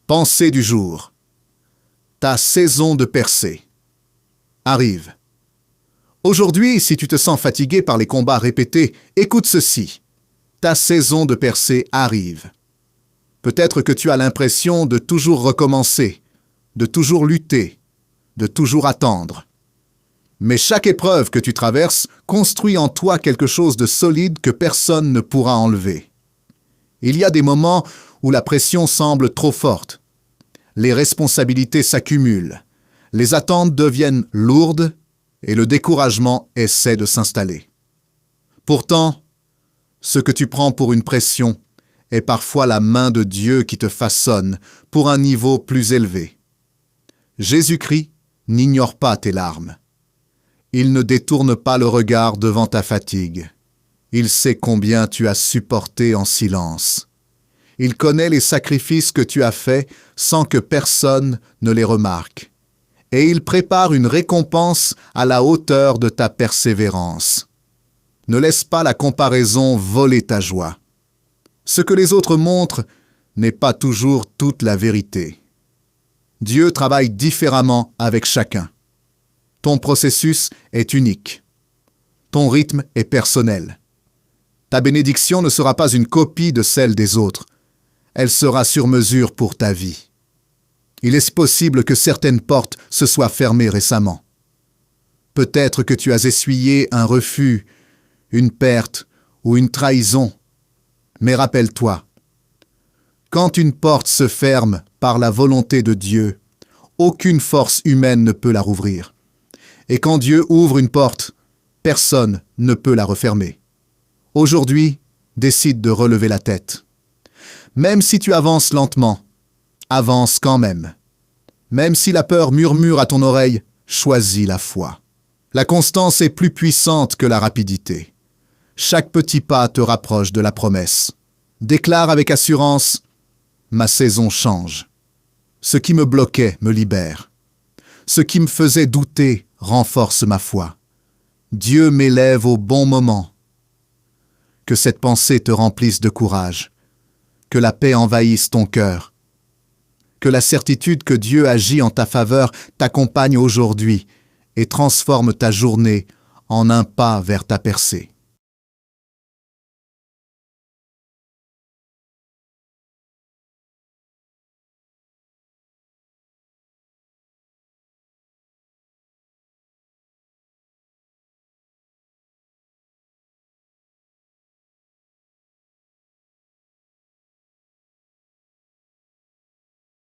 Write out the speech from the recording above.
Pensée du jour. Ta saison de percée arrive. Aujourd'hui, si tu te sens fatigué par les combats répétés, écoute ceci. Ta saison de percée arrive. Peut-être que tu as l'impression de toujours recommencer, de toujours lutter, de toujours attendre. Mais chaque épreuve que tu traverses construit en toi quelque chose de solide que personne ne pourra enlever. Il y a des moments où la pression semble trop forte. Les responsabilités s'accumulent, les attentes deviennent lourdes et le découragement essaie de s'installer. Pourtant, ce que tu prends pour une pression est parfois la main de Dieu qui te façonne pour un niveau plus élevé. Jésus-Christ n'ignore pas tes larmes. Il ne détourne pas le regard devant ta fatigue. Il sait combien tu as supporté en silence. Il connaît les sacrifices que tu as faits sans que personne ne les remarque. Et il prépare une récompense à la hauteur de ta persévérance. Ne laisse pas la comparaison voler ta joie. Ce que les autres montrent n'est pas toujours toute la vérité. Dieu travaille différemment avec chacun. Ton processus est unique. Ton rythme est personnel. Ta bénédiction ne sera pas une copie de celle des autres. Elle sera sur mesure pour ta vie. Il est possible que certaines portes se soient fermées récemment. Peut-être que tu as essuyé un refus, une perte ou une trahison. Mais rappelle-toi, quand une porte se ferme par la volonté de Dieu, aucune force humaine ne peut la rouvrir. Et quand Dieu ouvre une porte, personne ne peut la refermer. Aujourd'hui, décide de relever la tête. Même si tu avances lentement, avance quand même. Même si la peur murmure à ton oreille, choisis la foi. La constance est plus puissante que la rapidité. Chaque petit pas te rapproche de la promesse. Déclare avec assurance, « Ma saison change. Ce qui me bloquait me libère. Ce qui me faisait douter renforce ma foi. Dieu m'élève au bon moment. » Que cette pensée te remplisse de courage. Que la paix envahisse ton cœur. Que la certitude que Dieu agit en ta faveur t'accompagne aujourd'hui et transforme ta journée en un pas vers ta percée.